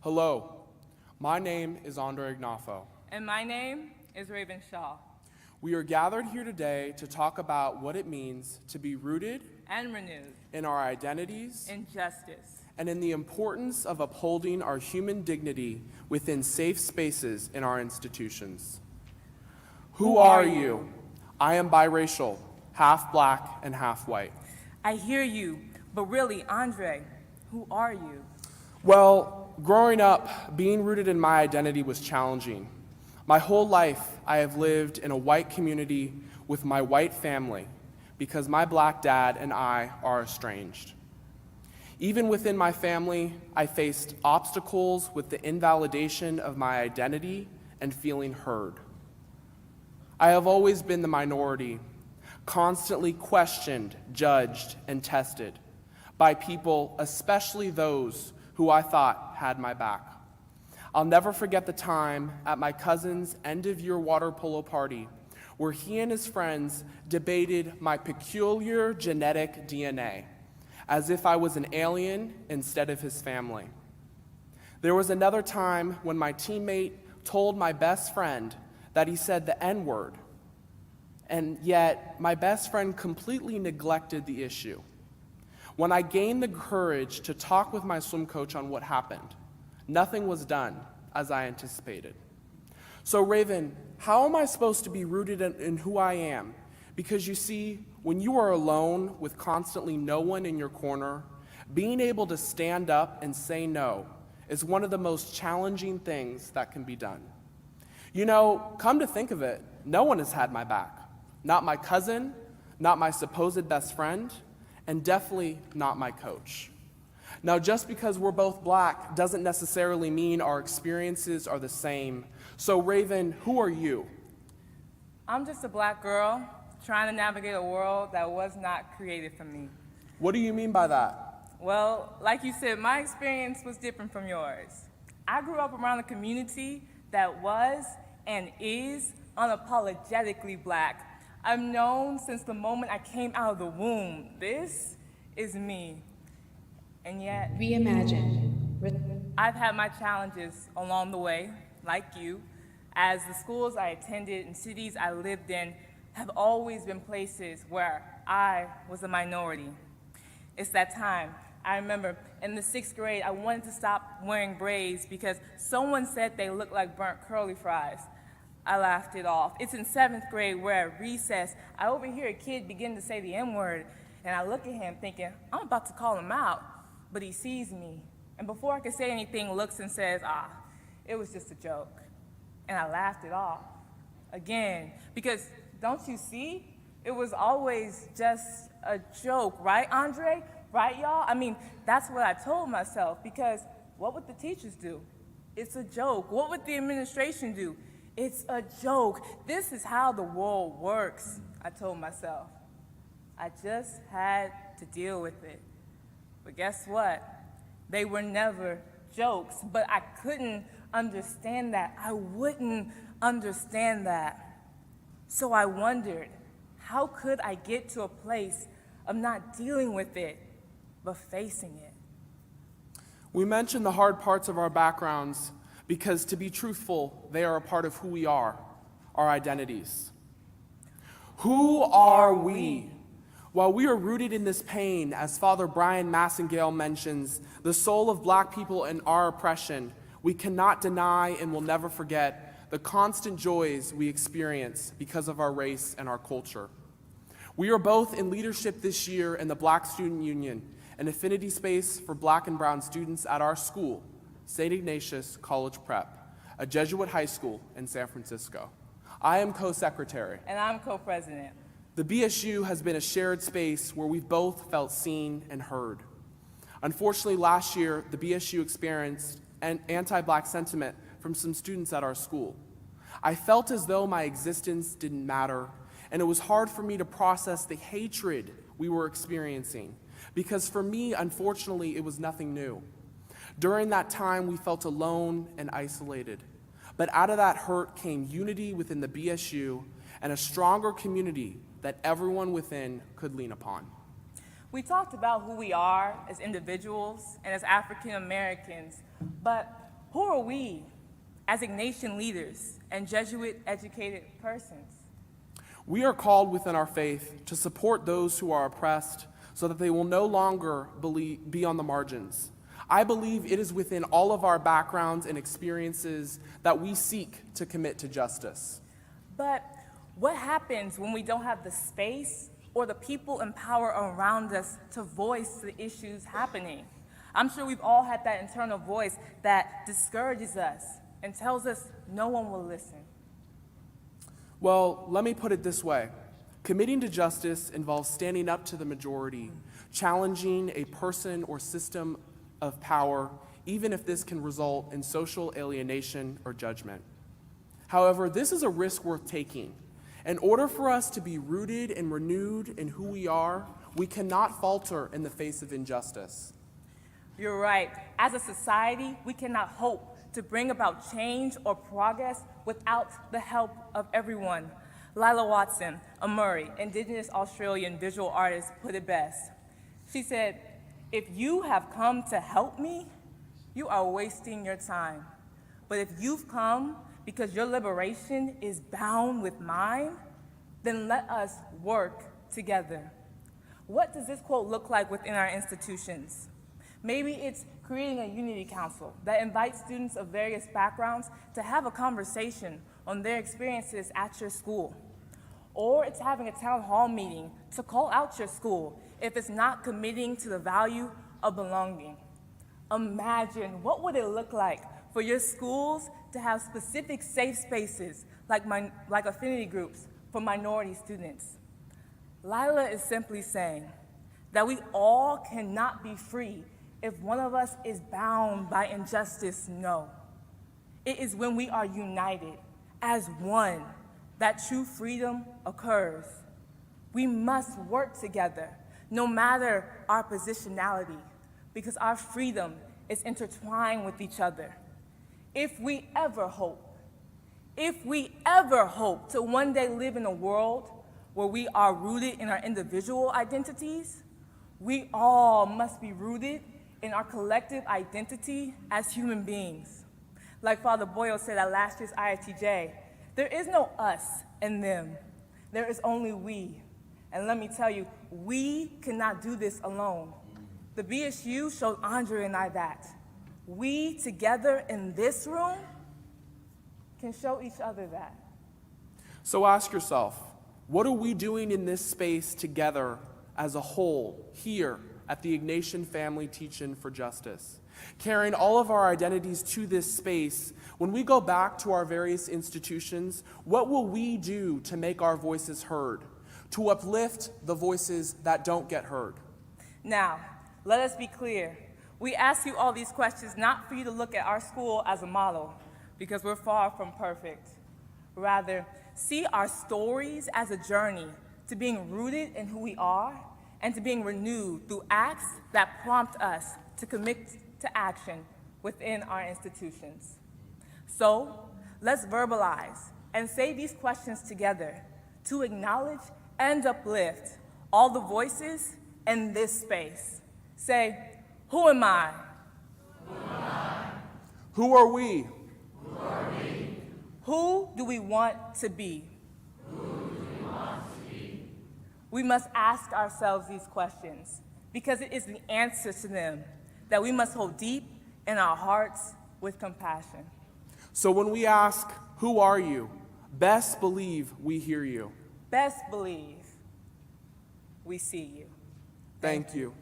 Hello, my name is Andre Ignoffo. And my name is Raven Shaw. We are gathered here today to talk about what it means to be rooted and renewed in our identities in justice and in the importance of upholding our human dignity within safe spaces in our institutions. Who are you? I am biracial, half black and half white. I hear you, but really, Andre, who are you? Well, growing up, being rooted in my identity was challenging. My whole life, I have lived in a white community with my white family because my black dad and I are estranged. Even within my family, I faced obstacles with the invalidation of my identity and feeling heard. I have always been the minority, constantly questioned, judged, and tested by people, especially those who I thought had my back. I'll never forget the time at my cousin's end-of-year water polo party where he and his friends debated my peculiar genetic DNA as if I was an alien instead of his family. There was another time when my teammate told my best friend that he said the N-word, and yet my best friend completely neglected the issue. When I gained the courage to talk with my swim coach on what happened, nothing was done as I anticipated. So Raven, how am I supposed to be rooted in who I am? Because you see, when you are alone with constantly no one in your corner, being able to stand up and say no is one of the most challenging things that can be done. You know, come to think of it, no one has had my back. Not my cousin, not my supposed best friend, and definitely not my coach. Now, just because we're both black doesn't necessarily mean our experiences are the same. So Raven, who are you? I'm just a black girl trying to navigate a world that was not created for me. What do you mean by that? Well, like you said, my experience was different from yours. I grew up around a community that was and is unapologetically black. I've known since the moment I came out of the womb, this is me. And yet, reimagine. I've had my challenges along the way, like you, as the schools I attended and cities I lived in have always been places where I was a minority. It's that time. I remember in the 6th grade, I wanted to stop wearing braids because someone said they looked like burnt curly fries. I laughed it off. It's in 7th grade where at recess, I overhear a kid begin to say the N-word, and I look at him thinking, I'm about to call him out, but he sees me. And before I could say anything, looks and says, it was just a joke. And I laughed it off again, because don't you see? It was always just a joke, right, Andre? Right, y'all? I mean, that's what I told myself, because what would the teachers do? It's a joke. What would the administration do? It's a joke. This is how the world works, I told myself. I just had to deal with it. But guess what? They were never jokes, but I couldn't understand that. I wouldn't understand that. So I wondered, how could I get to a place of not dealing with it, but facing it? We mentioned the hard parts of our backgrounds because, to be truthful, they are a part of who we are, our identities. Who are we? While we are rooted in this pain, as Father Brian Massengale mentions, the soul of black people and our oppression, we cannot deny and will never forget the constant joys we experience because of our race and our culture. We are both in leadership this year in the Black Student Union, an affinity space for black and brown students at our school, St. Ignatius College Prep, a Jesuit high school in San Francisco. I am co-secretary. And I'm co-president. The BSU has been a shared space where we've both felt seen and heard. Unfortunately, last year, the BSU experienced an anti-black sentiment from some students at our school. I felt as though my existence didn't matter, and it was hard for me to process the hatred we were experiencing, because for me, unfortunately, it was nothing new. During that time, we felt alone and isolated. But out of that hurt came unity within the BSU and a stronger community that everyone within could lean upon. We talked about who we are as individuals and as African Americans, but who are we as Ignatian leaders and Jesuit-educated persons? We are called within our faith to support those who are oppressed so that they will no longer be on the margins. I believe it is within all of our backgrounds and experiences that we seek to commit to justice. But what happens when we don't have the space or the people in power around us to voice the issues happening? I'm sure we've all had that internal voice that discourages us and tells us no one will listen. Well, let me put it this way. Committing to justice involves standing up to the majority, challenging a person or system of power, even if this can result in social alienation or judgment. However, this is a risk worth taking. In order for us to be rooted and renewed in who we are, we cannot falter in the face of injustice. You're right. As a society, we cannot hope to bring about change or progress without the help of everyone. Lila Watson, a Murray, Indigenous Australian visual artist, put it best. She said, "If you have come to help me, you are wasting your time. But if you've come because your liberation is bound with mine, then let us work together." What does this quote look like within our institutions? Maybe it's creating a unity council that invites students of various backgrounds to have a conversation on their experiences at your school. Or it's having a town hall meeting to call out your school if it's not committing to the value of belonging. Imagine what would it look like for your schools to have specific safe spaces like affinity groups for minority students. Lila is simply saying that we all cannot be free if one of us is bound by injustice. No. It is when we are united as one that true freedom occurs. We must work together, no matter our positionality, because our freedom is intertwined with each other. If we ever hope to one day live in a world where we are rooted in our individual identities, we all must be rooted in our collective identity as human beings. Like Father Boyle said at last year's IFTJ, there is no us and them. There is only we. And let me tell you, we cannot do this alone. The BSU showed Andre and I that. We together in this room can show each other that. So ask yourself, what are we doing in this space together as a whole here at the Ignatian Family Teach-In for Justice? Carrying all of our identities to this space, when we go back to our various institutions, what will we do to make our voices heard, to uplift the voices that don't get heard? Now, let us be clear. We ask you all these questions not for you to look at our school as a model, because we're far from perfect. Rather, see our stories as a journey to being rooted in who we are and to being renewed through acts that prompt us to commit to action within our institutions. So, let's verbalize and say these questions together to acknowledge and uplift all the voices in this space. Say, who am I? Who am I? Who are we? Who are we? Who do we want to be? Who do we want to be? We must ask ourselves these questions because it is the answer to them that we must hold deep in our hearts with compassion. So when we ask, who are you? Best believe we hear you. Best believe we see you. Thank you.